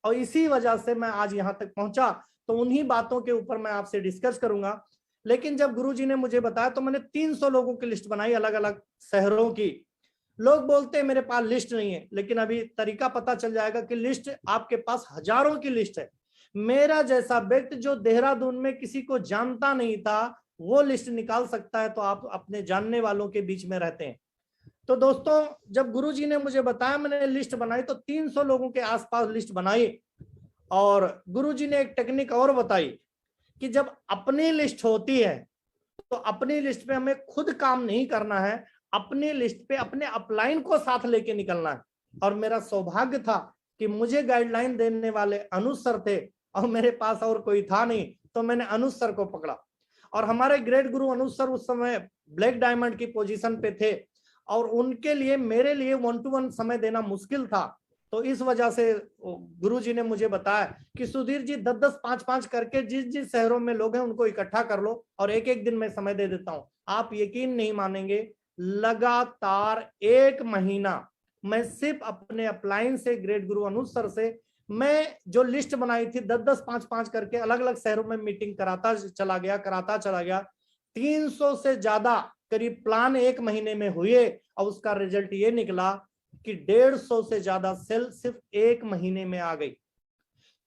और इसी वजह से मैं आज यहाँ तक पहुंचा। तो उन्हीं बातों के ऊपर मैं आपसे डिस्कस करूंगा। लेकिन जब गुरुजी ने मुझे बताया तो मैंने 300 लोगों की लिस्ट बनाई, अलग अलग शहरों की। लोग बोलते हैं मेरे पास लिस्ट नहीं है, लेकिन अभी तरीका पता चल जाएगा कि लिस्ट आपके पास हजारों की लिस्ट है। मेरा जैसा व्यक्ति जो देहरादून में किसी को जानता नहीं था, वो लिस्ट निकाल सकता है, तो आप अपने जानने वालों के बीच में रहते हैं। तो दोस्तों, जब गुरुजी ने मुझे बताया, मैंने लिस्ट बनाई तो 300 लोगों के आसपास लिस्ट बनाई। और गुरुजी ने एक टेक्निक और बताई कि जब अपनी लिस्ट होती है तो अपनी लिस्ट पे हमें खुद काम नहीं करना है, अपनी लिस्ट पे अपने अपलाइन को साथ लेके निकलना है। और मेरा सौभाग्य था कि मुझे गाइडलाइन देने वाले अनुज सर थे, और मेरे पास और कोई था नहीं, तो मैंने अनुज सर को पकड़ा। और हमारे ग्रेट गुरु अनुज सर उस समय ब्लैक डायमंड की पोजीशन पे थे, और उनके लिए मेरे लिए 1-to-1 समय देना मुश्किल था। तो इस वजह से गुरुजी ने मुझे बताया कि सुधीर जी 10-10, 5-5 करके जिस जिस शहरों में लोग हैं उनको इकट्ठा कर लो, और एक एक दिन में समय दे देता हूं। आप यकीन नहीं मानेंगे, लगातार 1 महीना मैं सिर्फ अपने अपलाइन से, ग्रेट गुरु अनुज सर से, मैं जो लिस्ट बनाई थी 10-10, 5-5 करके अलग अलग शहरों में मीटिंग कराता चला गया। 300 से ज्यादा करीब प्लान 1 महीने में हुए, और उसका रिजल्ट ये निकला कि 150 से ज्यादा सेल सिर्फ 1 महीने में आ गई।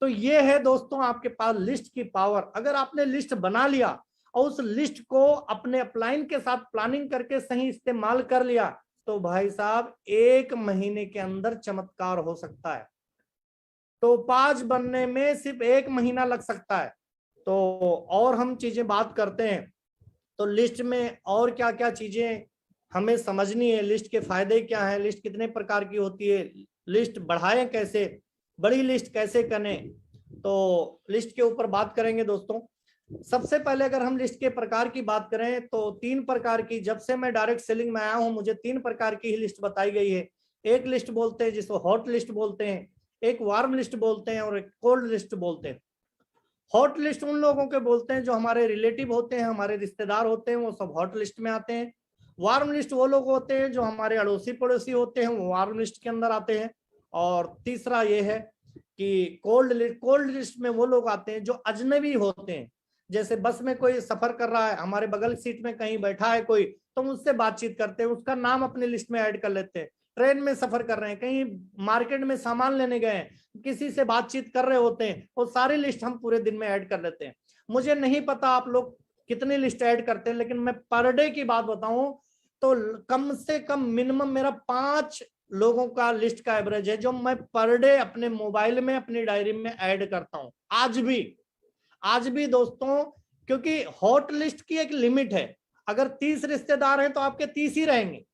तो ये है दोस्तों आपके पास लिस्ट की पावर। अगर आपने लिस्ट बना लिया और उस लिस्ट को अपने अपलाइन के साथ प्लानिंग करके सही इस्तेमाल कर लिया, तो भाई साहब 1 महीने के अंदर चमत्कार हो सकता है। टोपाज बनने में सिर्फ 1 महीना लग सकता है। तो और हम चीजें बात करते हैं, तो लिस्ट में और क्या क्या चीजें हमें समझनी है, लिस्ट के फायदे क्या हैं, लिस्ट कितने प्रकार की होती है, लिस्ट बढ़ाएं कैसे, बड़ी लिस्ट कैसे करें, तो लिस्ट के ऊपर बात करेंगे दोस्तों। सबसे पहले अगर हम लिस्ट के प्रकार की बात करें तो 3 प्रकार की, जब से मैं डायरेक्ट सेलिंग में आया हूं मुझे 3 प्रकार की ही लिस्ट बताई गई है। एक लिस्ट बोलते हैं जिसको हॉट लिस्ट बोलते हैं, एक वार्म लिस्ट बोलते हैं, और एक कोल्ड लिस्ट बोलते हैं। हॉट लिस्ट उन लोगों के बोलते हैं जो हमारे रिलेटिव होते हैं, हमारे रिश्तेदार होते हैं, वो सब हॉट लिस्ट में आते हैं। वार्म लिस्ट वो लोग होते हैं जो हमारे अड़ोसी पड़ोसी होते हैं, वो वार्म लिस्ट के अंदर आते हैं। और तीसरा ये है कि कोल्ड लिस्ट में वो लोग आते हैं जो अजनबी होते हैं। जैसे बस में कोई सफर कर रहा है, हमारे बगल सीट में कहीं बैठा है कोई, तो हम उससे बातचीत करते हैं, उसका नाम अपनी लिस्ट में ऐड कर लेते हैं। ट्रेन में सफर कर रहे हैं, कहीं मार्केट में सामान लेने गए हैं, किसी से बातचीत कर रहे होते हैं, वो सारी लिस्ट हम पूरे दिन में ऐड कर लेते हैं। मुझे नहीं पता आप लोग कितनी लिस्ट ऐड करते हैं, लेकिन मैं पर डे की बात बताऊं तो कम से कम मिनिमम मेरा 5 लोगों का लिस्ट का एवरेज है जो मैं पर डे अपने मोबाइल में, अपनी डायरी में ऐड करता हूं। आज भी दोस्तों, क्योंकि हॉट लिस्ट की एक लिमिट है। अगर 30 रिश्तेदार हैं तो आपके 30 ही रहेंगे,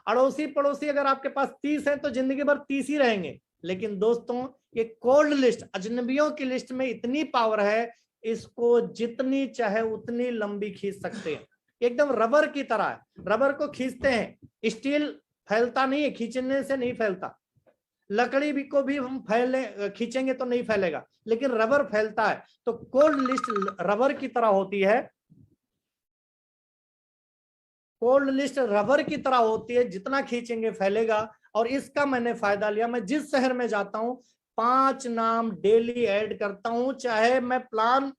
अड़ोसी पड़ोसी अगर आपके पास 30 हैं तो जिंदगी भर 30 ही रहेंगे। लेकिन दोस्तों ये कोल्ड लिस्ट, अजनबियों की लिस्ट में इतनी पावर है, इसको जितनी चाहे उतनी लंबी खींच सकते हैं। एकदम रबर की तरह है, रबर को खींचते हैं, स्टील फैलता नहीं है, खींचने से नहीं फैलता। लकड़ी भी को भी हम खींचेंगे तो नहीं फैलेगा, लेकिन रबर फैलता है। तो कोल्ड लिस्ट रबर की तरह होती है, कोल्ड लिस्ट रबर की तरह होती है, जितना खींचेंगे फैलेगा। और इसका मैंने फायदा लिया, मैं जिस शहर में जाता हूं 5 नाम डेली ऐड करता हूं। चाहे मैं प्लान,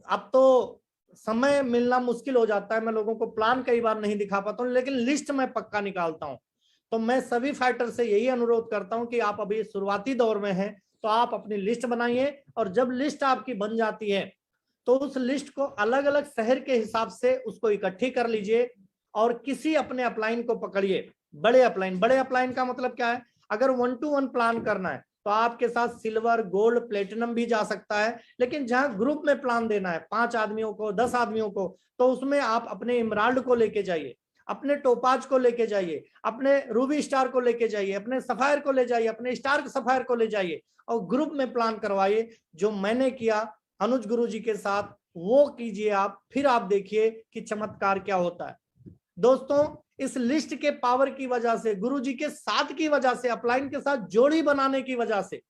अब तो समय मिलना मुश्किल हो जाता है, मैं लोगों को प्लान कई बार नहीं दिखा पाता हूं, लेकिन लिस्ट मैं पक्का निकालता हूं। तो मैं सभी फाइटर से यही अनुरोध करता हूं कि आप अभी शुरुआती दौर में हैं तो आप अपनी लिस्ट बनाइए, और जब लिस्ट आपकी बन जाती है तो उस लिस्ट को अलग अलग शहर के हिसाब से उसको इकट्ठी कर लीजिए, और किसी अपने अपलाइन को पकड़िए। बड़े अपलाइन का मतलब क्या है, अगर 1-to-1 प्लान करना है तो आपके साथ सिल्वर, गोल्ड, प्लेटिनम भी जा सकता है। लेकिन जहां ग्रुप में प्लान देना है 5 आदमियों को, 10 आदमियों को, तो उसमें आप अपने इमराल्ड को लेके जाइए, अपने टोपाज को लेके जाइए, अपने रूबी स्टार को लेके जाइए, अपने सफायर को ले जाइए, अपने स्टार सफायर को ले जाइए, और ग्रुप में प्लान करवाइए। जो मैंने किया अनुज गुरु जी के साथ, वो कीजिए आप, फिर आप देखिए कि चमत्कार क्या होता है। दोस्तों इस लिस्ट के पावर की वजह से, गुरुजी के साथ की वजह से, अपलाइन के साथ जोड़ी बनाने की वजह से,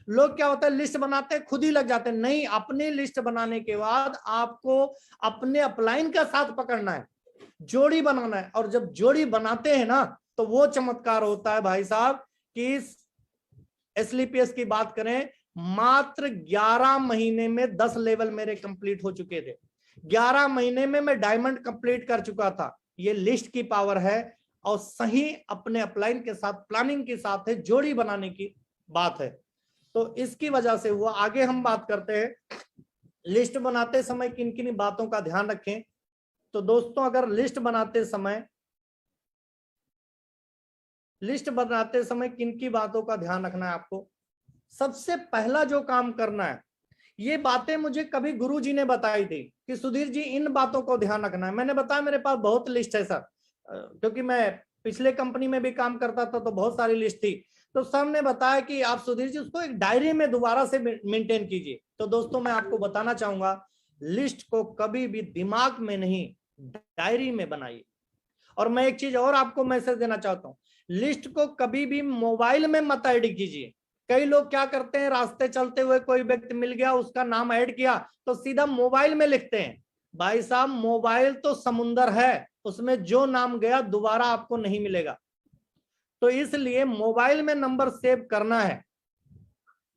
लोग क्या होता है लिस्ट बनाते हैं खुद ही लग जाते हैं। नहीं, अपनी लिस्ट बनाने के बाद आपको अपने अपलाइन का साथ पकड़ना है, जोड़ी बनाना है। और जब जोड़ी बनाते हैं ना तो वो चमत्कार होता है भाई साहब कि इस एसलीपीएस की बात करें, मात्र 11 महीने में 10 लेवल मेरे कंप्लीट हो चुके थे। 11 महीने में मैं डायमंड कंप्लीट कर चुका था। ये लिस्ट की पावर है और सही अपने अपलाइन के साथ प्लानिंग के साथ है, जोड़ी बनाने की बात है। तो इसकी वजह से हुआ। आगे हम बात करते हैं लिस्ट बनाते समय किन किन बातों का ध्यान रखें। तो दोस्तों, अगर लिस्ट बनाते समय किन की बातों का ध्यान रखना है आपको, सबसे पहला जो काम करना है, ये बातें मुझे कभी गुरुजी ने बताई थी कि सुधीर जी इन बातों को ध्यान रखना है। मैंने बताया मेरे पास बहुत लिस्ट है सर, क्योंकि मैं पिछले कंपनी में भी काम करता था तो बहुत सारी लिस्ट थी। तो सर ने बताया कि आप सुधीर जी उसको एक डायरी में दोबारा से मेंटेन कीजिए। तो दोस्तों, मैं आपको बताना चाहूंगा, लिस्ट को कभी भी दिमाग में नहीं, डायरी में बनाइए। और मैं एक चीज और आपको मैसेज देना चाहता हूँ, लिस्ट को कभी भी मोबाइल में मत ऐड कीजिए। कई लोग क्या करते हैं, रास्ते चलते हुए कोई व्यक्ति मिल गया, उसका नाम ऐड किया तो सीधा मोबाइल में लिखते हैं। भाई साहब, मोबाइल तो समुंदर है, उसमें जो नाम गया दोबारा आपको नहीं मिलेगा। तो इसलिए मोबाइल में नंबर सेव करना है,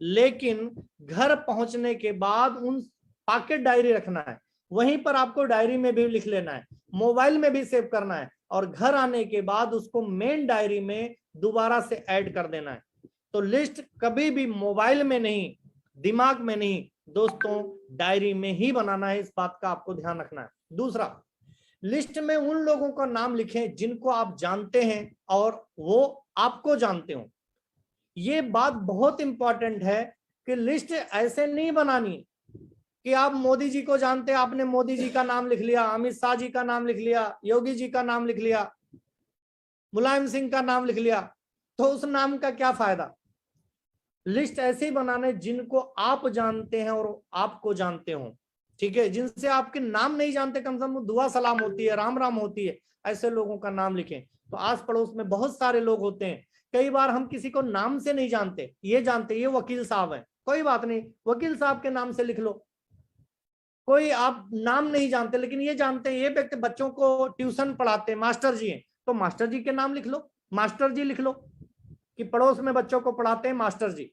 लेकिन घर पहुंचने के बाद उन पॉकेट डायरी रखना है, वहीं पर आपको डायरी में भी लिख लेना है, मोबाइल में भी सेव करना है, और घर आने के बाद उसको मेन डायरी में दोबारा से ऐड कर देना है। तो लिस्ट कभी भी मोबाइल में नहीं, दिमाग में नहीं दोस्तों, डायरी में ही बनाना है। इस बात का आपको ध्यान रखना है। दूसरा, लिस्ट में उन लोगों का नाम लिखें जिनको आप जानते हैं और वो आपको जानते हो। ये बात बहुत इंपॉर्टेंट है कि लिस्ट ऐसे नहीं बनानी कि आप मोदी जी को जानते हैं, आपने मोदी जी का नाम लिख लिया, अमित शाह जी का नाम लिख लिया, योगी जी का नाम लिख लिया, मुलायम सिंह का नाम लिख लिया, तो उस नाम का क्या फायदा। लिस्ट ऐसे ही बनाने जिनको आप जानते हैं और आपको जानते हो, ठीक है। जिनसे आपके नाम नहीं जानते, कम से कम दुआ सलाम होती है, राम राम होती है, ऐसे लोगों का नाम लिखें। तो आस पड़ोस में बहुत सारे लोग होते हैं, कई बार हम किसी को नाम से नहीं जानते, ये जानते ये वकील साहब हैं, कोई बात नहीं, वकील साहब के नाम से लिख लो। कोई आप नाम नहीं जानते लेकिन ये जानते हैं ये व्यक्ति बच्चों को ट्यूशन पढ़ाते हैं, मास्टर जी हैं, तो मास्टर जी के नाम लिख लो, मास्टर जी लिख लो कि पड़ोस में बच्चों को पढ़ाते हैं मास्टर जी।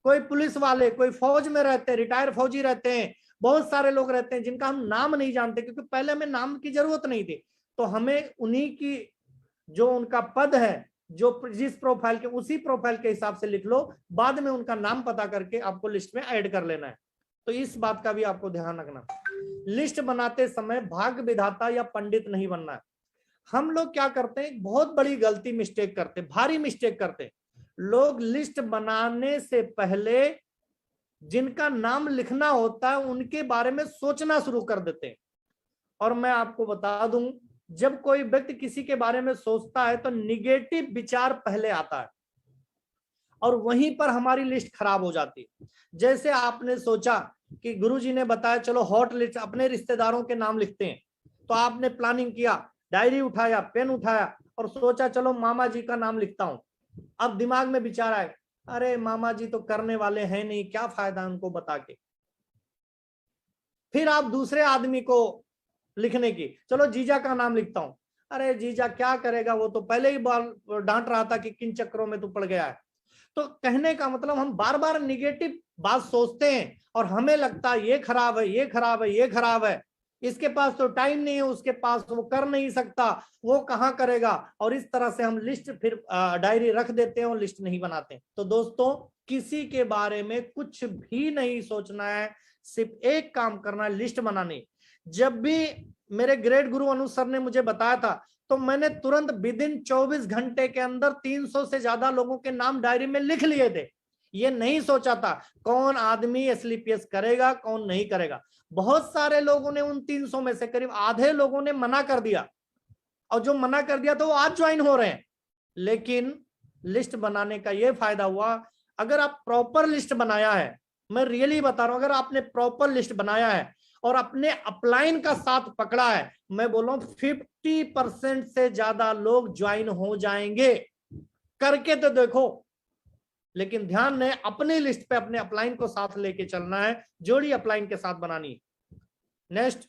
कोई पुलिस वाले, कोई फौज में रहते हैं, रिटायर फौजी रहते हैं, बहुत सारे लोग रहते हैं जिनका हम नाम नहीं जानते, क्योंकि पहले हमें नाम की जरूरत नहीं थी। तो हमें उन्हीं की जो उनका पद है, जो जिस प्रोफाइल के, उसी प्रोफाइल के हिसाब से लिख लो, बाद में उनका नाम पता करके आपको लिस्ट में ऐड कर लेना है। तो इस बात का भी आपको ध्यान रखना। लिस्ट बनाते समय भाग्य विधाता या पंडित नहीं बनना है। हम लोग क्या करते हैं, बहुत बड़ी गलती मिस्टेक करते, भारी मिस्टेक करते। लोग लिस्ट बनाने से पहले जिनका नाम लिखना होता है उनके बारे में सोचना शुरू कर देते हैं। और मैं आपको बता दूं, जब कोई व्यक्ति किसी के बारे में सोचता है तो निगेटिव विचार पहले आता है और वहीं पर हमारी लिस्ट खराब हो जाती है। जैसे आपने सोचा कि गुरुजी ने बताया चलो हॉट लिस्ट अपने रिश्तेदारों के नाम लिखते हैं, तो आपने प्लानिंग किया, डायरी उठाया, पेन उठाया और सोचा चलो मामा जी का नाम लिखता हूं। अब दिमाग में विचार आए, अरे मामा जी तो करने वाले हैं नहीं, क्या फायदा उनको बता के। फिर आप दूसरे आदमी को लिखने की, चलो जीजा का नाम लिखता हूं, अरे जीजा क्या करेगा, वो तो पहले ही डांट रहा था कि किन चक्करों में तू पड़ गया है। तो कहने का मतलब हम बार बार निगेटिव बात सोचते हैं और हमें लगता है ये खराब है, ये खराब है, ये खराब है, इसके पास तो टाइम नहीं है, उसके पास वो कर नहीं सकता, वो कहाँ करेगा, और इस तरह से हम लिस्ट फिर डायरी रख देते हैं और लिस्ट नहीं बनाते। तो दोस्तों, किसी के बारे में कुछ भी नहीं सोचना है, सिर्फ एक काम करना है, लिस्ट बनानी। जब भी मेरे ग्रेट गुरु अनु सर ने मुझे बताया था तो मैंने तुरंत विदिन 24 घंटे के अंदर 300 से ज्यादा लोगों के नाम डायरी में लिख लिए थे। ये नहीं सोचा था कौन आदमी एसलीपीएस करेगा, कौन नहीं करेगा। बहुत सारे लोगों ने, उन 300 में से करीब आधे लोगों ने मना कर दिया, और जो मना कर दिया तो वो आज ज्वाइन हो रहे हैं। लेकिन लिस्ट बनाने का ये फायदा हुआ, अगर आप प्रॉपर लिस्ट बनाया है, मैं रियली बता रहा हूं, अगर आपने प्रॉपर लिस्ट बनाया है और अपने अपलाइन का साथ पकड़ा है, मैं बोल रहा हूं 50% से ज्यादा लोग ज्वाइन हो जाएंगे। करके तो देखो। लेकिन ध्यान दें, अपनी लिस्ट पे अपने अपलाइन को साथ लेके चलना है, जोड़ी अपलाइन के साथ बनानी। नेक्स्ट,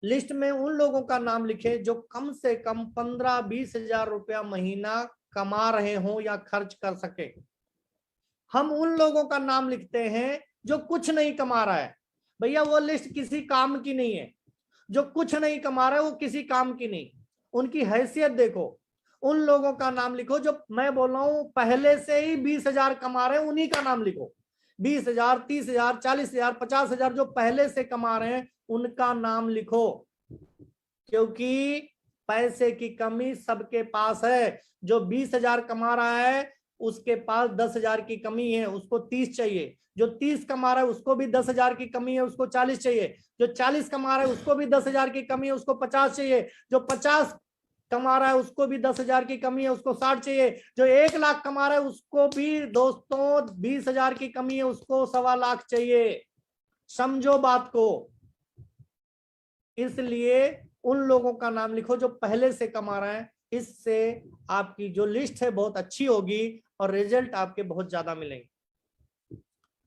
लिस्ट में उन लोगों का नाम लिखे जो कम से कम 15-20 हजार रुपया महीना कमा रहे हो या खर्च कर सके। हम उन लोगों का नाम लिखते हैं जो कुछ नहीं कमा रहा है। भैया वो लिस्ट किसी काम की नहीं है। जो कुछ नहीं कमा रहा है वो किसी काम की नहीं। उनकी हैसियत देखो। उन लोगों का नाम लिखो जो मैं बोल रहा हूं पहले से ही 20,000 कमा रहे हैं, उन्हीं का नाम लिखो। 20,000, 30,000, 40,000, 50,000 जो पहले से कमा रहे हैं उनका नाम लिखो। क्योंकि पैसे की कमी सबके पास है। जो 20,000 कमा रहा है उसके पास 10,000 की कमी है, उसको 30 चाहिए। जो 30 कमा रहा है उसको भी 10,000 की कमी है, उसको 40 चाहिए। जो 40 कमा रहा है उसको भी 10,000 की कमी है, उसको 50 चाहिए। जो 50 कमा रहा है उसको भी 10,000 की कमी है, उसको 60 चाहिए। जो 1,00,000 कमा रहा है उसको भी दोस्तों 20,000 की कमी है, उसको 1,25,00,000 चाहिए। समझो बात को। इसलिए उन लोगों का नाम लिखो जो पहले से कमा रहे हैं। इससे आपकी जो लिस्ट है बहुत अच्छी होगी और रिजल्ट आपके बहुत ज्यादा मिलेंगे।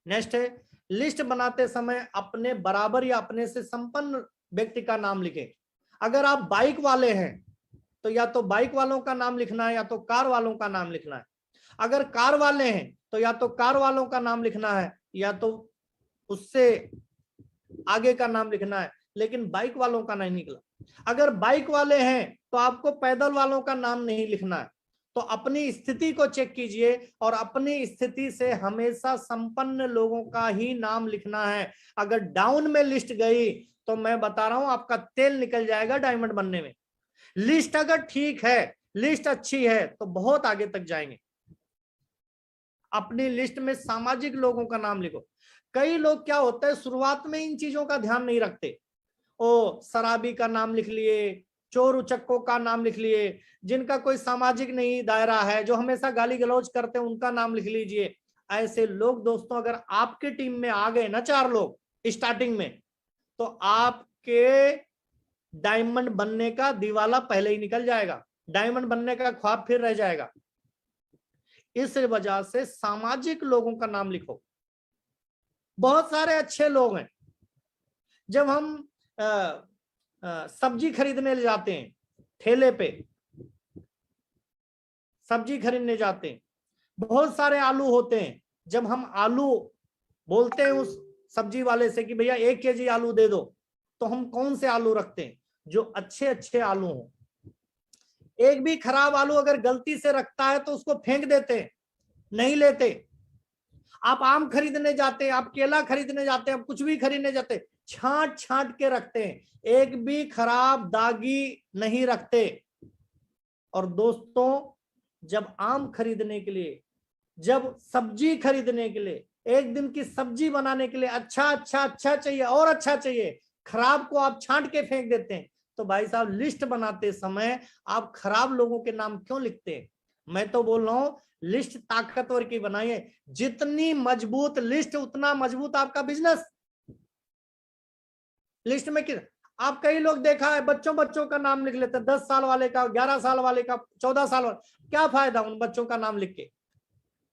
नेक्स्ट है, लिस्ट बनाते समय अपने बराबर या अपने से संपन्न व्यक्ति का नाम लिखें। अगर आप बाइक वाले हैं तो या तो बाइक वालों का नाम लिखना है या तो कार वालों का नाम लिखना है। अगर कार वाले हैं तो या तो कार वालों का नाम लिखना है या तो उससे आगे का नाम लिखना है, लेकिन बाइक वालों का नहीं निकला। अगर बाइक वाले हैं तो आपको पैदल वालों का नाम नहीं लिखना है। तो अपनी स्थिति को चेक कीजिए और अपनी स्थिति से हमेशा संपन्न लोगों का ही नाम लिखना है। अगर डाउन में लिस्ट गई तो मैं बता रहा हूं आपका तेल निकल जाएगा डायमंड बनने में। लिस्ट अगर ठीक है, लिस्ट अच्छी है तो बहुत आगे तक जाएंगे। अपनी लिस्ट में सामाजिक लोगों का नाम लिखो। कई लोग क्या होता है शुरुआत में इन चीजों का ध्यान नहीं रखते। ओ शराबी का नाम लिख लिए, चोर उचक्कों का नाम लिख लिए, जिनका कोई सामाजिक नहीं दायरा है, जो हमेशा गाली गलौज करते हैं उनका नाम लिख लीजिए। ऐसे लोग दोस्तों अगर आपके टीम में आ गए ना 4 लोग स्टार्टिंग में, तो आपके डायमंड बनने का दिवाला पहले ही निकल जाएगा। डायमंड बनने का ख्वाब फिर रह जाएगा। इस वजह से सामाजिक लोगों का नाम लिखो। बहुत सारे अच्छे लोग हैं। जब हम सब्जी खरीदने ले जाते हैं, ठेले पे सब्जी खरीदने जाते हैं, बहुत सारे आलू होते हैं। जब हम आलू बोलते हैं उस सब्जी वाले से कि भैया 1 केजी आलू दे दो, तो हम कौन से आलू रखते हैं? जो अच्छे अच्छे आलू हो। एक भी खराब आलू अगर गलती से रखता है तो उसको फेंक देते हैं, नहीं लेते। आप आम खरीदने जाते हैं, आप केला खरीदने जाते हैं, आप कुछ भी खरीदने जाते हैं, छांट छांट के रखते हैं, एक भी खराब दागी नहीं रखते। और दोस्तों जब आम खरीदने के लिए, जब सब्जी खरीदने के लिए, एक दिन की सब्जी बनाने के लिए अच्छा अच्छा अच्छा चाहिए और अच्छा चाहिए, खराब को आप छांट के फेंक देते हैं। तो भाई साहब लिस्ट बनाते समय आप खराब लोगों के नाम क्यों लिखते हैं? मैं तो बोल रहा हूं लिस्ट ताकतवर की बनाइए। जितनी मजबूत लिस्ट उतना मजबूत आपका बिजनेस। लिस्ट में आप कई लोग देखा है बच्चों बच्चों का नाम लिख लेते हैं, 10 साल वाले का, 11 साल वाले का, 14 साल वाले। क्या फायदा उन बच्चों का नाम लिख के?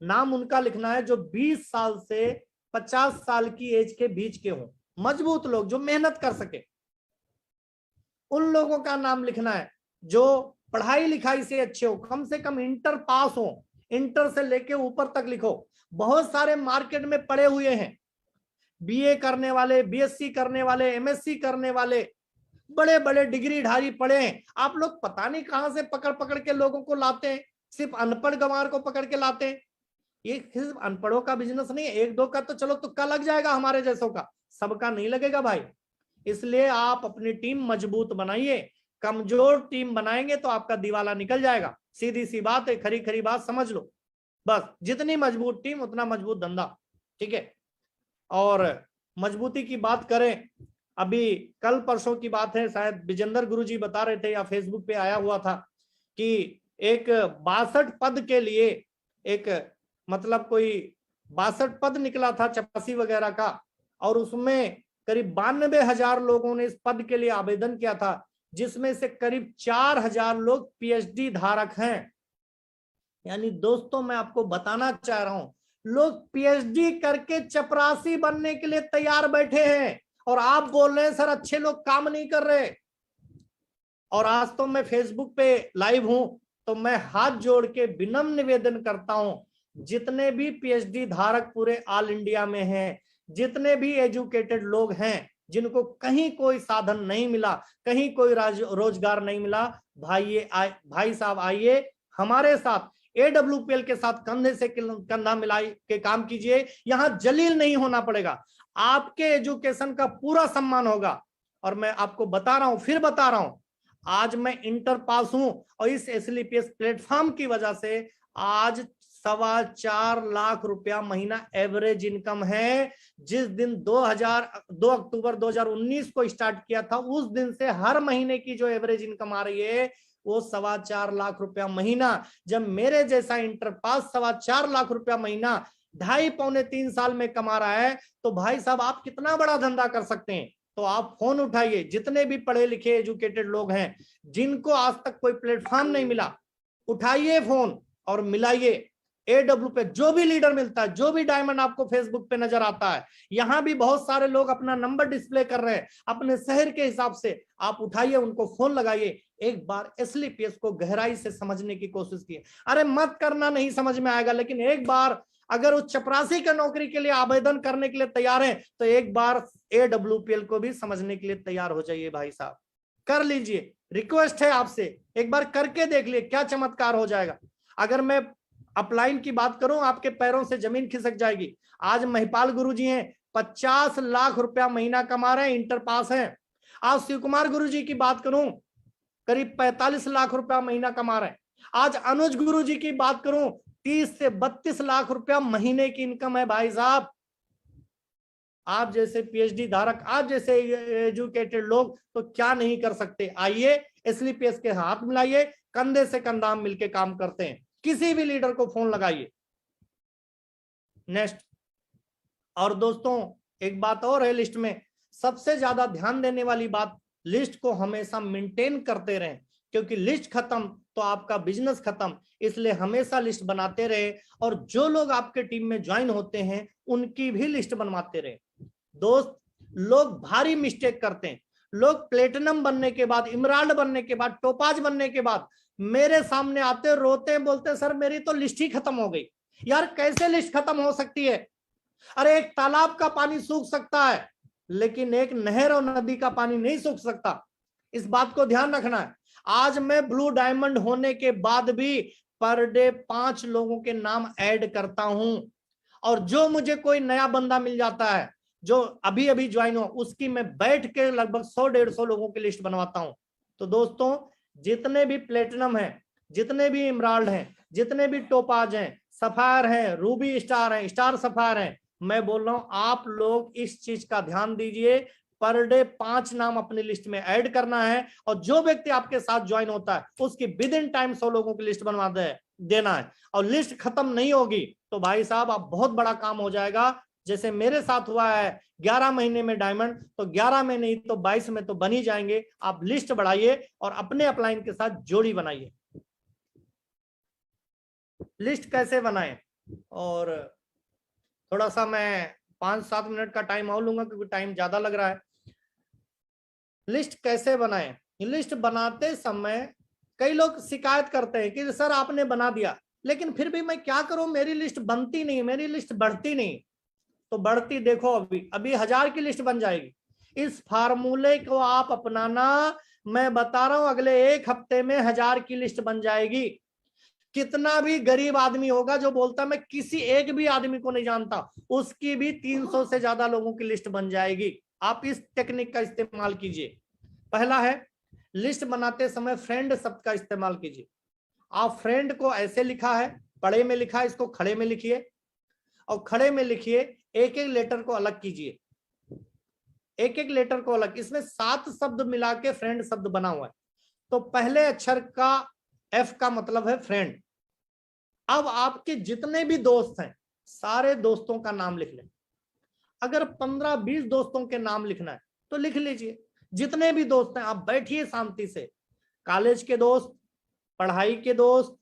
नाम उनका लिखना है जो 20 साल से 50 साल की एज के बीच के हों, मजबूत लोग जो मेहनत कर सके। उन लोगों का नाम लिखना है जो पढ़ाई लिखाई से अच्छे हो, कम से कम इंटर पास हो, इंटर से लेके ऊपर तक लिखो। बहुत सारे मार्केट में पड़े हुए हैं, बीए करने वाले, बीएससी करने वाले, एमएससी करने वाले, बड़े बड़े डिग्रीधारी पड़े हैं। आप लोग पता नहीं कहां से पकड़ पकड़ के लोगों को लाते हैं, सिर्फ अनपढ़ गंवार को पकड़ के लाते हैं। ये सिर्फ अनपढ़ों का बिजनेस नहीं है, 1-2 का तो चलो तुक्का लग जाएगा, हमारे जैसों का, सबका नहीं लगेगा भाई। इसलिए आप अपनी टीम मजबूत बनाइए। कमजोर टीम बनाएंगे तो आपका दिवाला निकल जाएगा। सीधी सी बात है, खरी खरी बात समझ लो। बस जितनी मजबूत टीम उतना मजबूत धंधा। ठीक है। और मजबूती की बात करें, अभी कल परसों की बात है, शायद विजेंद्र गुरुजी बता रहे थे या फेसबुक पे आया हुआ था कि एक 62 पद के लिए, एक मतलब कोई 62 पद निकला था चपरासी वगैरह का, और उसमें करीब 92,000 लोगों ने इस पद के लिए आवेदन किया था, जिसमें से करीब 4,000 लोग पीएचडी धारक हैं। यानी दोस्तों मैं आपको बताना चाह रहा हूं, लोग पीएचडी करके चपरासी बनने के लिए तैयार बैठे हैं, और आप बोल रहे हैं सर अच्छे लोग काम नहीं कर रहे। और आज तो मैं फेसबुक पे लाइव हूं, तो मैं हाथ जोड़ के विनम्र निवेदन करता हूं, जितने भी पीएचडी धारक पूरे ऑल इंडिया में हैं, जितने भी एजुकेटेड लोग हैं, जिनको कहीं कोई साधन नहीं मिला, कहीं कोई रोजगार नहीं मिला, भाई साहब आइए हमारे साथ, AWPL के साथ कंधे से कंधा मिला के काम कीजिए। यहां जलील नहीं होना पड़ेगा, आपके एजुकेशन का पूरा सम्मान होगा। और मैं आपको बता रहा हूं, फिर बता रहा हूं, आज मैं इंटर पास हूं और इस SLPS प्लेटफॉर्म की वजह से आज 4.25 लाख रुपया महीना एवरेज इनकम है। जिस दिन 2 अक्टूबर 2019 को स्टार्ट किया था, उस दिन से हर महीने की जो एवरेज इनकम आ रही है वो 4.25 लाख रुपया महीना। जब मेरे जैसा इंटर पास 4.25 लाख रुपया महीना 2.5-3 साल में कमा रहा है, तो भाई साहब आप कितना बड़ा धंधा कर सकते हैं। तो आप फोन उठाइए, जितने भी पढ़े लिखे एजुकेटेड लोग हैं, जिनको आज तक कोई प्लेटफॉर्म नहीं मिला, उठाइए फोन और मिलाइए। AW पे जो भी लीडर मिलता है, जो भी डायमंड आपको फेसबुक पे नजर आता है, यहां भी बहुत सारे लोग अपना नंबर डिस्प्ले कर रहे हैं अपने शहर के हिसाब से, आप उठाइए, उनको फोन लगाइए, एक बार SLPS को गहराई से समझने की कोशिश कीजिए। अरे मत करना, नहीं समझ में आएगा, लेकिन एक बार अगर उस चपरासी का नौकरी के लिए आवेदन करने के लिए तैयार है, तो एक बार AWPL को भी समझने के लिए तैयार हो जाइए। भाई साहब कर लीजिए, रिक्वेस्ट है आपसे, एक बार करके देख लिए क्या चमत्कार हो जाएगा। अगर मैं अपलाइन की बात करूं, आपके पैरों से जमीन खिसक जाएगी। आज महिपाल गुरुजी हैं, 50 लाख रुपया महीना कमा रहे हैं, इंटर पास हैं। आज शिव कुमार गुरुजी की बात करूं, करीब 45 लाख रुपया महीना कमा रहे हैं। आज अनुज गुरुजी की बात करूं, 30 से 32 लाख रुपया महीने की इनकम है। भाई साहब आप जैसे PhD धारक, आप जैसे एजुकेटेड लोग तो क्या नहीं कर सकते। आइए SLPS के हाथ मिलाइए, कंधे से कंधा मिलके काम करते हैं। किसी भी लीडर को फोन लगाइए। नेक्स्ट, और दोस्तों एक बात और है, लिस्ट में सबसे ज्यादा ध्यान देने वाली बात, लिस्ट को हमेशा मेंटेन करते रहें, क्योंकि लिस्ट खत्म तो आपका बिजनेस खत्म। इसलिए हमेशा लिस्ट बनाते रहे, और जो लोग आपके टीम में ज्वाइन होते हैं उनकी भी लिस्ट बनवाते रहे। दोस्त, लोग भारी मिस्टेक करते हैं। लोग प्लेटिनम बनने के बाद, इमराल्ड बनने के बाद, टोपाज बनने के बाद मेरे सामने आते, रोते, बोलते सर मेरी तो लिस्ट ही खत्म हो गई। यार कैसे लिस्ट खत्म हो सकती है? अरे एक तालाब का पानी सूख सकता है, लेकिन एक नहर और नदी का पानी नहीं सूख सकता। इस बात को ध्यान रखना है। आज मैं ब्लू डायमंड होने के बाद भी पर डे 5 लोगों के नाम ऐड करता हूं, और जो मुझे कोई नया बंदा मिल जाता है जो अभी अभी ज्वाइन हो, उसकी मैं बैठ के लगभग 100-150 लोगों की लिस्ट बनवाता हूं। तो दोस्तों जितने भी प्लेटिनम हैं, जितने भी इमराल्ड हैं, जितने भी टोपाज हैं, सफायर हैं, रूबी स्टार हैं, स्टार सफायर हैं, मैं बोल रहा हूं आप लोग इस चीज का ध्यान दीजिए। पर डे 5 नाम अपनी लिस्ट में ऐड करना है, और जो व्यक्ति आपके साथ ज्वाइन होता है उसकी विद इन टाइम 100 लोगों की लिस्ट बनवा देना है। और लिस्ट खत्म नहीं होगी तो भाई साहब आप बहुत बड़ा काम हो जाएगा। जैसे मेरे साथ हुआ है 11 महीने में डायमंड, तो 11 में नहीं तो 22 में तो बन ही जाएंगे। आप लिस्ट बढ़ाइए और अपने अपलाइन के साथ जोड़ी बनाइए। लिस्ट कैसे बनाएं, और थोड़ा सा मैं 5-7 मिनट का टाइम और लूंगा क्योंकि टाइम ज्यादा लग रहा है। लिस्ट कैसे बनाएं? लिस्ट बनाते समय कई लोग शिकायत करते हैं कि सर आपने बना दिया, लेकिन फिर भी मैं क्या करूं, मेरी लिस्ट बनती नहीं, मेरी लिस्ट बढ़ती नहीं। तो बढ़ती देखो, अभी 1000 की लिस्ट बन जाएगी। इस फार्मूले को आप अपनाना, मैं बता रहा हूं अगले 1 हफ्ते में 1000 की लिस्ट बन जाएगी। कितना भी गरीब आदमी होगा जो बोलता मैं किसी एक भी आदमी को नहीं जानता, उसकी भी 300 से ज्यादा लोगों की लिस्ट बन जाएगी। आप इस टेक्निक का इस्तेमाल कीजिए। पहला है, लिस्ट बनाते समय फ्रेंड शब्द का इस्तेमाल कीजिए। आप फ्रेंड को ऐसे लिखा है, पड़े में लिखा है, इसको खड़े में लिखिए, और खड़े में लिखिए, एक एक लेटर को अलग कीजिए, एक एक लेटर को अलग। इसमें 7 शब्द मिला के फ्रेंड शब्द बना हुआ है। तो पहले अक्षर का F का मतलब है फ्रेंड। अब आपके जितने भी दोस्त हैं सारे दोस्तों का नाम लिख लें। अगर 15-20 दोस्तों के नाम लिखना है तो लिख लीजिए, जितने भी दोस्त हैं। आप बैठिए शांति से, कॉलेज के दोस्त, पढ़ाई के दोस्त,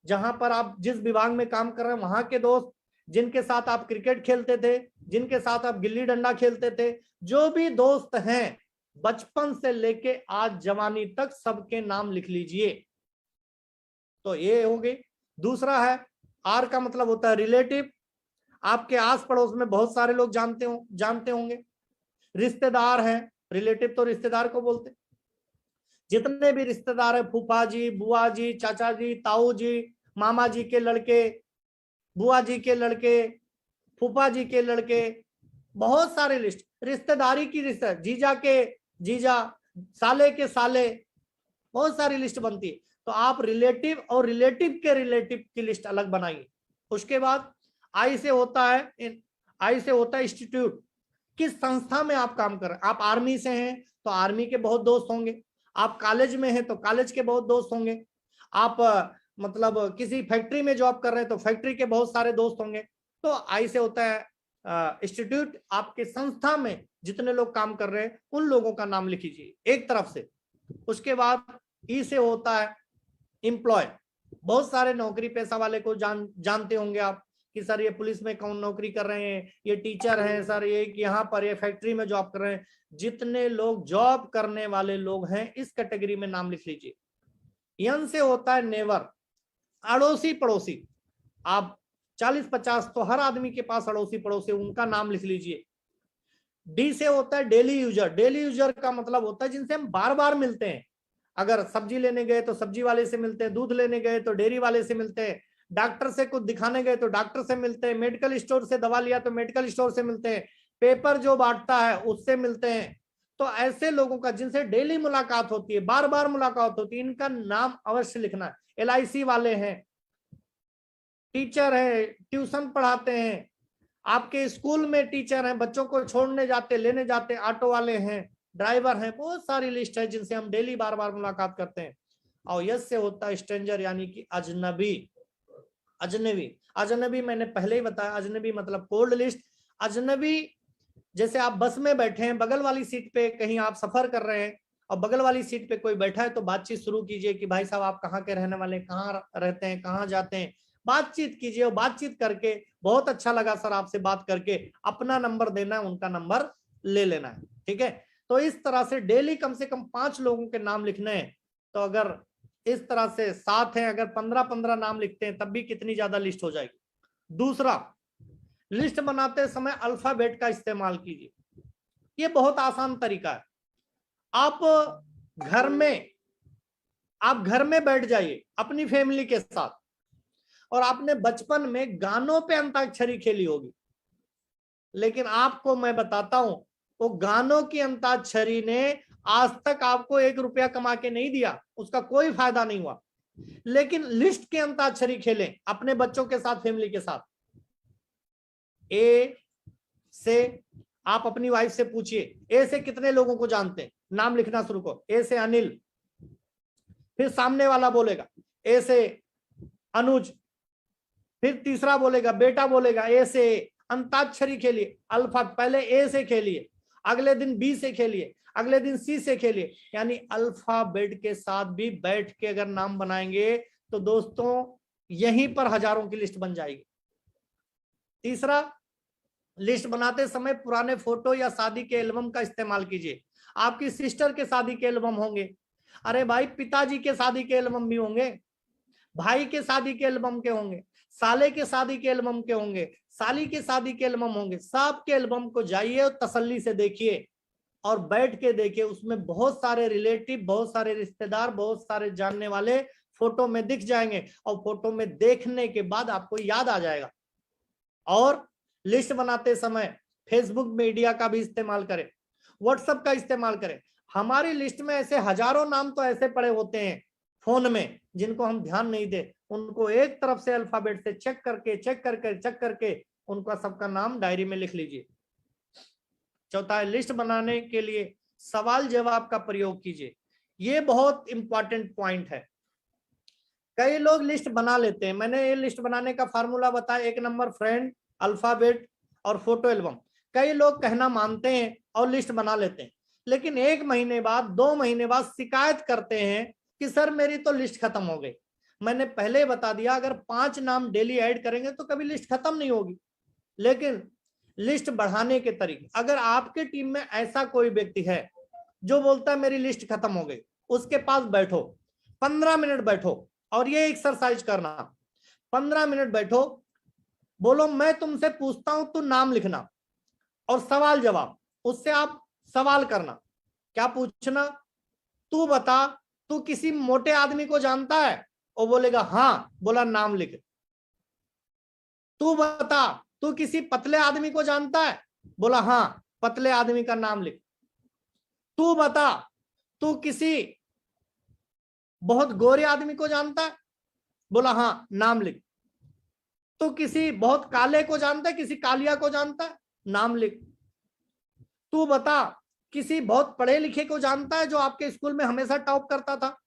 जहां पर आप जिस विभाग में काम कर रहे हैं वहां के दोस्त, जिनके साथ आप क्रिकेट खेलते थे, जिनके साथ आप गिल्ली डंडा खेलते थे, जो भी दोस्त हैं बचपन से लेके आज जवानी तक सबके नाम लिख लीजिए। तो ये हो गई। दूसरा है आर का मतलब होता है रिलेटिव, आपके आस पड़ोस में बहुत सारे लोग जानते होंगे। रिश्तेदार हैं, रिलेटिव तो रिश्तेदार को बोलते, जितने भी रिश्तेदार है, फूफा जी, बुआ जी, चाचा जी, ताऊ जी, मामा जी के लड़के, बुआ जी के लड़के, फूफा जी के लड़के, बहुत सारे लिस्ट, रिश्तेदारी की रिश्ते, जीजा के जीजा, साले के साले, बहुत सारी लिस्ट बनती है। तो आप रिलेटिव और रिलेटिव के रिलेटिव की लिस्ट अलग बनाइए। उसके बाद आई से होता है, आई से होता है इंस्टीट्यूट, किस संस्था में आप काम कर रहे हैं। आप आर्मी से हैं तो आर्मी के बहुत दोस्त होंगे, आप कॉलेज में हैं तो कॉलेज के बहुत दोस्त होंगे, आप मतलब किसी फैक्ट्री में जॉब कर रहे हैं तो फैक्ट्री के बहुत सारे दोस्त होंगे। तो आई से होता है इंस्टीट्यूट, आपके संस्था में जितने लोग काम कर रहे हैं उन लोगों का नाम लिख लीजिए एक तरफ से। उसके बाद ई से होता है एम्प्लॉय, बहुत सारे नौकरी पेशा वाले को जानते होंगे आप कि सर ये पुलिस में कौन नौकरी कर रहे हैं, ये टीचर हैं सर, ये यहाँ पर ये फैक्ट्री में जॉब कर रहे हैं, जितने लोग जॉब करने वाले लोग हैं इस कैटेगरी में नाम लिख लीजिए। यन से होता है नेवर, अड़ोसी पड़ोसी, आप 40-50 तो हर आदमी के पास अड़ोसी पड़ोसी, उनका नाम लिख लीजिए। डी से होता है डेली यूजर, डेली यूजर का मतलब होता है जिनसे हम बार बार मिलते हैं, अगर सब्जी लेने गए तो सब्जी वाले से मिलते हैं, दूध लेने गए तो डेयरी वाले से मिलते हैं, डॉक्टर से कुछ दिखाने गए तो डॉक्टर से मिलते हैं, मेडिकल स्टोर से दवा लिया तो मेडिकल स्टोर से मिलते हैं, पेपर जो बांटता है उससे मिलते हैं। तो ऐसे लोगों का जिनसे डेली मुलाकात होती है, बार बार मुलाकात होती है, इनका नाम अवश्य लिखना है। LIC वाले हैं, टीचर है, ट्यूशन पढ़ाते हैं, आपके स्कूल में टीचर हैं, बच्चों को छोड़ने जाते लेने जाते, ऑटो वाले हैं, ड्राइवर हैं, बहुत सारी लिस्ट है जिनसे हम डेली बार बार मुलाकात करते हैं। और यस से होता है स्ट्रेंजर, यानी कि अजनबी। अजनबी, अजनबी मैंने पहले ही बताया, अजनबी मतलब कोल्ड लिस्ट। अजनबी जैसे आप बस में बैठे हैं, बगल वाली सीट पे कहीं आप सफर कर रहे हैं और बगल वाली सीट पे कोई बैठा है तो बातचीत शुरू कीजिए कि भाई साहब आप कहाँ के रहने वाले, कहाँ रहते हैं, कहाँ जाते हैं, बातचीत कीजिए। और बातचीत करके बहुत अच्छा लगा सर आपसे बात करके, अपना नंबर देना है, उनका नंबर ले लेना है, ठीक है। तो इस तरह से डेली कम से कम 5 लोगों के नाम लिखने हैं। तो अगर इस तरह से 7 हैं, अगर 15-15 नाम लिखते हैं तब भी कितनी ज्यादा लिस्ट हो जाएगी। दूसरा, लिस्ट बनाते समय अल्फाबेट का इस्तेमाल कीजिए, ये बहुत आसान तरीका है। आप घर में बैठ जाइए अपनी फैमिली के साथ, और आपने बचपन में गानों पे अंताक्षरी खेली होगी, लेकिन आपको मैं बताता हूं वो गानों की अंताक्षरी ने आज तक आपको 1 रुपया कमा के नहीं दिया, उसका कोई फायदा नहीं हुआ। लेकिन लिस्ट के अंताक्षरी खेलें अपने बच्चों के साथ, फैमिली के साथ। ए से आप अपनी वाइफ से पूछिए, ए से कितने लोगों को जानते हैं, नाम लिखना शुरू करो। ए से अनिल, फिर सामने वाला बोलेगा ए से अनुज, फिर तीसरा बोलेगा, बेटा बोलेगा ए से। अंताक्षरी खेलिए, अल्फा पहले ए से खेलिए, अगले दिन बी से खेलिए, अगले दिन सी से खेलिए, यानी अल्फाबेट के साथ भी बैठ के अगर नाम बनाएंगे तो दोस्तों यहीं पर हजारों की लिस्ट बन जाएगी। तीसरा, लिस्ट बनाते समय पुराने फोटो या शादी के एल्बम का इस्तेमाल कीजिए। आपकी सिस्टर के शादी के एल्बम होंगे, अरे भाई पिताजी के शादी के एल्बम भी होंगे, भाई के शादी के एल्बम के होंगे, साले के शादी के एल्बम के होंगे, साली के शादी के एल्बम होंगे, सब के एल्बम को जाइए और तसल्ली से देखिए और बैठ के देखिए। उसमें बहुत सारे रिलेटिव, बहुत सारे रिश्तेदार, बहुत सारे जानने वाले फोटो में दिख जाएंगे और फोटो में देखने के बाद आपको याद आ जाएगा। और लिस्ट बनाते समय फेसबुक मीडिया का भी इस्तेमाल करें, व्हाट्सएप का इस्तेमाल करें। हमारी लिस्ट में ऐसे हजारों नाम तो ऐसे पड़े होते हैं फोन में जिनको हम ध्यान नहीं दे, उनको एक तरफ से अल्फाबेट से चेक करके उनका सबका नाम डायरी में लिख लीजिए। चौथा है, लिस्ट बनाने के लिए सवाल जवाब का प्रयोग कीजिए, ये बहुत इंपॉर्टेंट पॉइंट है। कई लोग लिस्ट बना लेते हैं, मैंने ये लिस्ट बनाने का फार्मूला बताया, 1 नंबर फ्रेंड, अल्फाबेट और फोटो एल्बम। कई लोग कहना मानते हैं और लिस्ट बना लेते हैं, लेकिन 1 महीने बाद 2 महीने बाद शिकायत करते हैं कि सर मेरी तो लिस्ट खत्म हो गई। मैंने पहले बता दिया, अगर 5 नाम डेली ऐड करेंगे तो कभी लिस्ट खत्म नहीं होगी। लेकिन लिस्ट बढ़ाने के तरीके, अगर आपके टीम में ऐसा कोई व्यक्ति है जो बोलता है मेरी लिस्ट खत्म हो गई, उसके पास बैठो, 15 मिनट बैठो और ये एक्सरसाइज करना, 15 मिनट बैठो, बोलो मैं तुमसे पूछता हूं, तू नाम लिखना और सवाल जवाब, उससे आप सवाल करना। क्या पूछना? तू बता, तू किसी मोटे आदमी को जानता है? वो बोलेगा हाँ, बोला नाम लिख। तू बता, तू किसी पतले आदमी को जानता है? बोला हाँ, पतले आदमी का नाम लिख। तू बता, तू किसी बहुत गोरे आदमी को जानता है? बोला हाँ, नाम लिख। तू किसी बहुत काले को जानता है, किसी कालिया को जानता है? नाम लिख। तू बता, किसी बहुत पढ़े लिखे को जानता है जो आपके स्कूल में हमेशा टॉप करता था?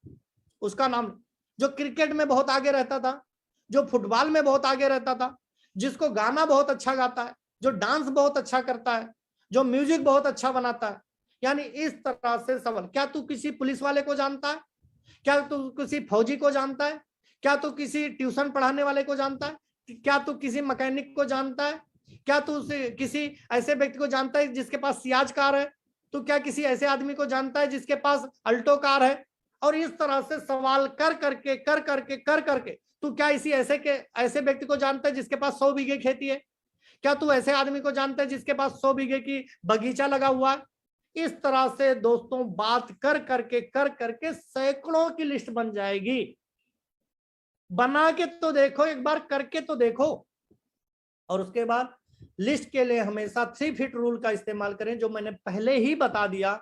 उसका नाम। जो क्रिकेट में बहुत आगे रहता था, जो फुटबॉल में बहुत आगे रहता था, जिसको गाना बहुत अच्छा गाता है, जो डांस बहुत अच्छा करता है, जो म्यूजिक बहुत अच्छा बनाता है। यानी इस तरह से सवाल। क्या तू किसी पुलिस वाले को जानता है? क्या तू किसी फौजी को जानता है? क्या तू किसी ट्यूशन पढ़ाने वाले को जानता है? क्या तू किसी मैकेनिक को जानता है? क्या तू किसी ऐसे व्यक्ति को जानता है जिसके पास सियाज कार है? तू क्या किसी ऐसे आदमी को जानता है जिसके पास अल्टो कार है? और इस तरह से सवाल कर करके तू क्या इसी ऐसे व्यक्ति को जानता है जिसके पास 100 बीघे खेती है? क्या तू ऐसे आदमी को जानता है जिसके पास 100 बीघे की बगीचा लगा हुआ है? इस तरह से दोस्तों बात कर करके सैकड़ों की लिस्ट बन जाएगी। बना के तो देखो, एक बार करके तो देखो। और उसके बाद लिस्ट के लिए हमेशा 3 फीट रूल का इस्तेमाल करें, जो मैंने पहले ही बता दिया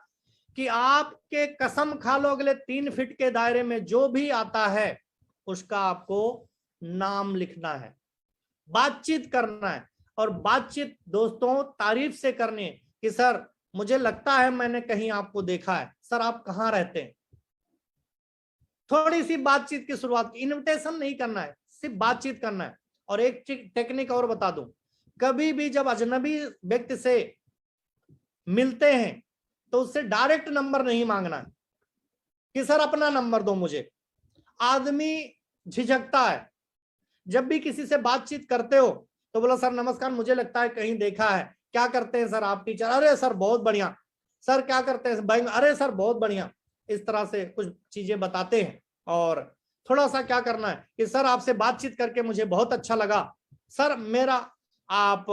कि आपके कसम खा लो अगले 3 फीट के दायरे में जो भी आता है उसका आपको नाम लिखना है, बातचीत करना है। और बातचीत दोस्तों तारीफ से करनी है कि सर मुझे लगता है मैंने कहीं आपको देखा है, सर आप कहाँ रहते हैं। थोड़ी सी बातचीत की शुरुआत, इनविटेशन नहीं करना है, सिर्फ बातचीत करना है। और एक टेक्निक और बता दूं, कभी भी जब अजनबी व्यक्ति से मिलते हैं तो उससे डायरेक्ट नंबर नहीं मांगना है कि सर अपना नंबर दो मुझे। आदमी झिझकता है। जब भी किसी से बातचीत करते हो तो बोला सर नमस्कार, मुझे लगता है कहीं देखा है। क्या करते हैं सर आप? टीचर। अरे सर बहुत बढ़िया। सर क्या करते हैं? बैंक। अरे सर बहुत बढ़िया। इस तरह से कुछ चीजें बताते हैं। और थोड़ा सा क्या करना है कि सर आपसे बातचीत करके मुझे बहुत अच्छा लगा, सर मेरा आप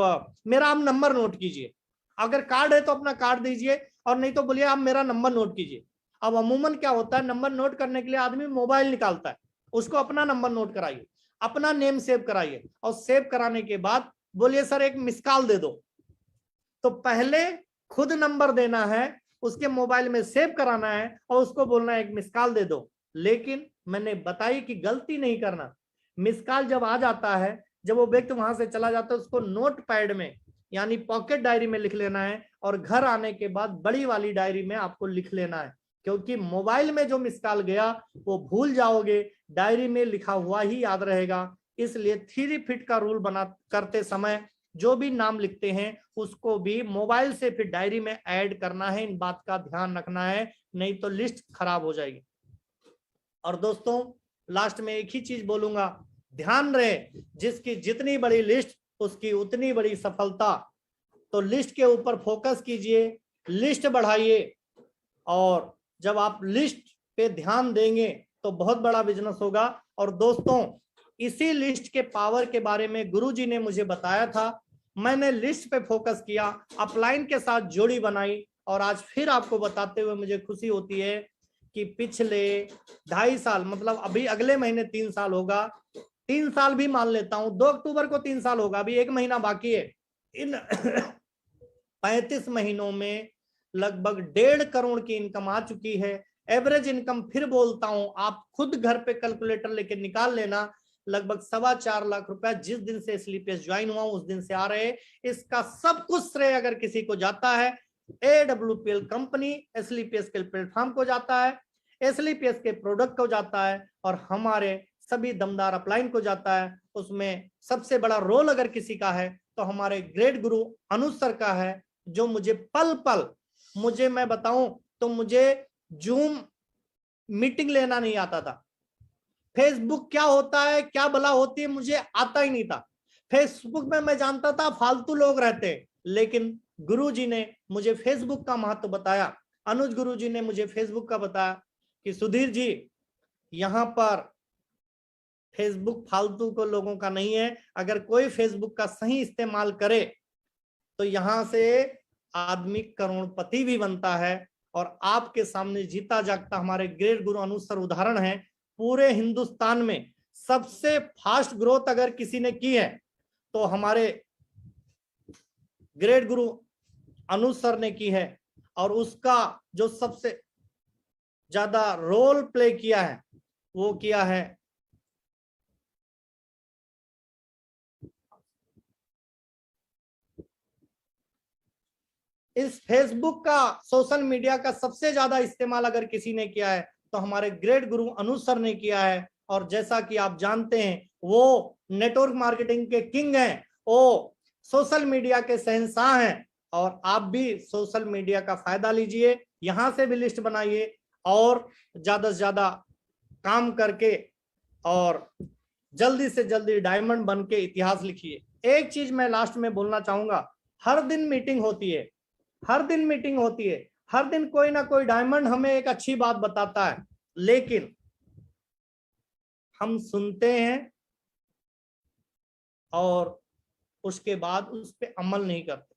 नंबर नोट कीजिए। अगर कार्ड है तो अपना कार्ड दीजिए, और नहीं तो बोलिए आप मेरा नंबर नोट कीजिए। अब अमूमन क्या होता है, नंबर नोट करने के लिए आदमी मोबाइल निकालता है, उसको अपना नंबर नोट कराइए, अपना नेम सेव कराइए, और सेव कराने के बाद बोलिए सर एक मिस कॉल दे दो। तो पहले खुद नंबर देना है, उसके मोबाइल में सेव कराना है, और उसको बोलना है एक मिस कॉल दे दो। लेकिन मैंने बताई कि गलती नहीं करना। मिस कॉल जब आ जाता है, जब वो व्यक्ति वहां से चला जाता है, उसको नोट पैड में यानी पॉकेट डायरी में लिख लेना है, और घर आने के बाद बड़ी वाली डायरी में आपको लिख लेना है। क्योंकि मोबाइल में जो मिस कॉल गया वो भूल जाओगे, डायरी में लिखा हुआ ही याद रहेगा। इसलिए 3 फीट का रूल बना करते समय जो भी नाम लिखते हैं उसको भी मोबाइल से फिर डायरी में ऐड करना है। इन बात का ध्यान रखना है, नहीं तो लिस्ट खराब हो जाएगी। और दोस्तों लास्ट में एक ही चीज बोलूंगा, ध्यान रहे जिसकी जितनी बड़ी लिस्ट उसकी उतनी बड़ी सफलता। तो लिस्ट के ऊपर फोकस कीजिए, लिस्ट बढ़ाइए, और जब आप लिस्ट पे ध्यान देंगे तो बहुत बड़ा बिजनेस होगा। और दोस्तों इसी लिस्ट के पावर के बारे में गुरुजी ने मुझे बताया था, मैंने लिस्ट पे फोकस किया, अपलाइन के साथ जोड़ी बनाई, और आज फिर आपको बताते हुए मुझे खुशी होती है कि पिछले 2.5 साल, मतलब अभी अगले महीने 3 साल होगा, 3 साल भी मान लेता हूं, 2 अक्टूबर को 3 साल होगा, अभी 1 महीना बाकी है। इन 35 महीनों में लगभग 1.5 करोड़ की इनकम आ चुकी है। एवरेज इनकम फिर बोलता हूं, आप खुद घर पे कैलकुलेटर लेके निकाल लेना, लगभग 4.25 लाख रुपया जिस दिन से एसलीपीएस ज्वाइन हुआ उस दिन से आ रहे। इसका सब कुछ श्रेय अगर किसी को जाता है, AWPL कंपनी एसलीपीएस के प्लेटफॉर्म को जाता है, एसलीपीएस के प्रोडक्ट को जाता है, और हमारे सभी दमदार अपलाइन को जाता है। उसमें सबसे बड़ा रोल अगर किसी का है तो हमारे ग्रेट गुरु अनुज सर का है, जो मुझे पल पल, मुझे मैं बताऊं तो मुझे जूम मीटिंग लेना नहीं आता था। फेसबुक क्या होता है, क्या भला होती है, मुझे आता ही नहीं था। फेसबुक में मैं जानता था फालतू लोग रहते हैं, लेकिन गुरुजी ने मुझे फेसबुक का महत्व बताया। अनुज गुरुजी ने मुझे फेसबुक का बताया कि सुधीर जी, यहां पर फेसबुक फालतू को लोगों का नहीं है। अगर कोई फेसबुक का सही इस्तेमाल करे तो यहां से आदमी करोड़पति भी बनता है। और आपके सामने जीता जागता हमारे ग्रेट गुरु अनुज सर उदाहरण है। पूरे हिंदुस्तान में सबसे फास्ट ग्रोथ अगर किसी ने की है तो हमारे ग्रेट गुरु अनुज सर ने की है। और उसका जो सबसे ज्यादा रोल प्ले किया है वो किया है इस फेसबुक का, सोशल मीडिया का सबसे ज्यादा इस्तेमाल अगर किसी ने किया है तो हमारे ग्रेट गुरु अनुज सर ने किया है। और जैसा कि आप जानते हैं वो नेटवर्क मार्केटिंग के किंग हैं, वो सोशल मीडिया के शहंशाह हैं। और आप भी सोशल मीडिया का फायदा लीजिए, यहां से भी लिस्ट बनाइए और ज्यादा से ज्यादा काम करके और जल्दी से जल्दी डायमंड बन के इतिहास लिखिए। एक चीज मैं लास्ट में बोलना चाहूंगा, हर दिन मीटिंग होती है, हर दिन मीटिंग होती है, हर दिन कोई ना कोई डायमंड हमें एक अच्छी बात बताता है, लेकिन हम सुनते हैं और उसके बाद उस पर अमल नहीं करते।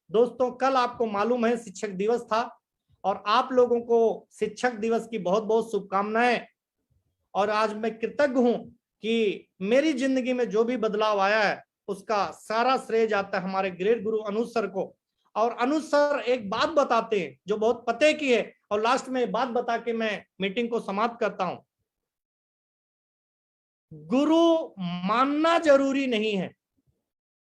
दोस्तों कल आपको मालूम है शिक्षक दिवस था और आप लोगों को शिक्षक दिवस की बहुत बहुत शुभकामनाएं। और आज मैं कृतज्ञ हूं कि मेरी जिंदगी में जो भी बदलाव आया है उसका सारा श्रेय जाता है हमारे ग्रेट गुरु अनुज सर को। और अनुज सर एक बात बताते हैं जो बहुत पते की है, और लास्ट में बात बता के मैं मीटिंग को समाप्त करता हूं। गुरु मानना जरूरी नहीं है,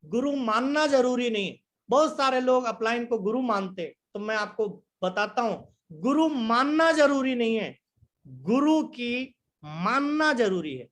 गुरु मानना जरूरी नहीं। बहुत सारे लोग अपलाइन को गुरु मानते, तो मैं आपको बताता हूं गुरु मानना जरूरी नहीं है, गुरु की मानना जरूरी है।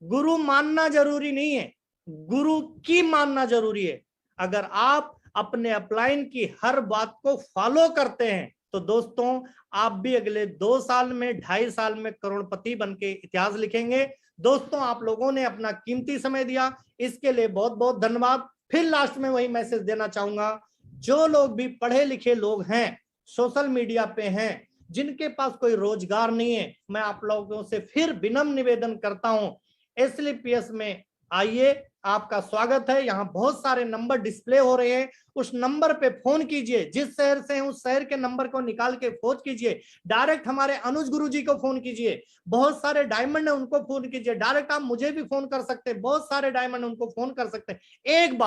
गुरु मानना जरूरी नहीं है, गुरु की मानना जरूरी है। अगर आप अपने अपलाइन की हर बात को फॉलो करते हैं तो दोस्तों आप भी अगले 2 साल में 2.5 साल में करोड़पति बन के इतिहास लिखेंगे। दोस्तों आप लोगों ने अपना कीमती समय दिया, इसके लिए बहुत बहुत धन्यवाद। फिर लास्ट में वही मैसेज देना चाहूंगा, जो लोग भी पढ़े लिखे लोग हैं, सोशल मीडिया पे हैं, जिनके पास कोई रोजगार नहीं है, मैं आप लोगों से फिर विनम्र निवेदन करता हूं, SLPS में आइए, आपका स्वागत है। यहाँ बहुत सारे नंबर डिस्प्ले हो रहे हैं, उस नंबर पे फोन कीजिए। जिस शहर से हैं उस शहर के नंबर को निकाल के फोन कीजिए, डायरेक्ट हमारे अनुज गुरु जी को फोन कीजिए। बहुत सारे डायमंड है उनको फोन कीजिए, डायरेक्ट आप मुझे भी फोन कर सकते हैं, बहुत सारे डायमंड उनको फोन कर सकते हैं। एक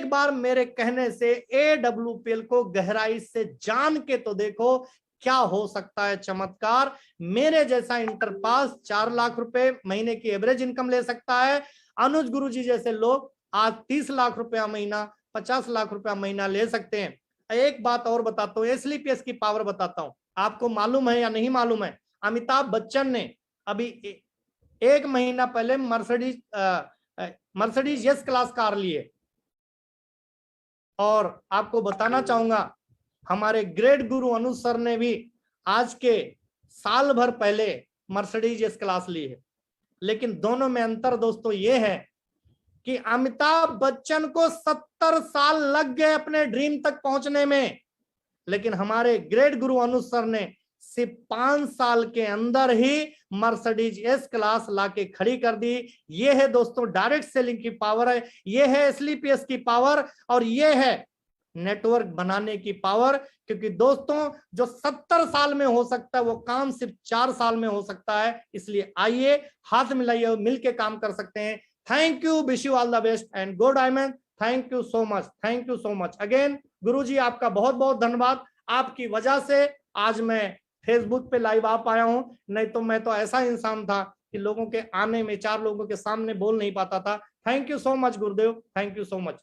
बार मेरे कहने से AWPL को गहराई से जान के तो देखो क्या हो सकता है चमत्कार। मेरे जैसा इंटर पास 4 लाख रुपए महीने की एवरेज इनकम ले सकता है, अनुज गुरु जी जैसे लोग आज 30 लाख रुपया महीना, 50 लाख रुपया महीना ले सकते हैं। एक बात और बताता हूँ, SLPS की पावर बताता हूँ, आपको मालूम है या नहीं मालूम है, अमिताभ बच्चन ने अभी 1 महीना पहले मर्सिडीज यस क्लास कार लिए। और आपको बताना चाहूंगा हमारे ग्रेट गुरु अनुज सर ने भी आज के साल भर पहले मर्सिडीज एस क्लास ली है। लेकिन दोनों में अंतर दोस्तों ये है कि अमिताभ बच्चन को 70 साल लग गए अपने ड्रीम तक पहुंचने में, लेकिन हमारे ग्रेट गुरु अनुज सर ने सिर्फ 5 साल के अंदर ही मर्सिडीज एस क्लास लाके खड़ी कर दी। ये है दोस्तों डायरेक्ट सेलिंग की पावर है, ये है SLPS की पावर, और ये है नेटवर्क बनाने की पावर। क्योंकि दोस्तों जो 70 साल में हो सकता है वो काम सिर्फ 4 साल में हो सकता है। इसलिए आइए हाथ मिलाइए, मिलके काम कर सकते हैं। Thank you, wish you all the best and go diamond. Thank you so much, thank you so much again. Guruji आपका बहुत बहुत धन्यवाद, आपकी वजह से आज मैं फेसबुक पे लाइव आ पाया हूं, नहीं तो मैं तो ऐसा इंसान था कि लोगों के आने में 4 लोगों के सामने बोल नहीं पाता था। Thank you so much Gurudev, thank you so much.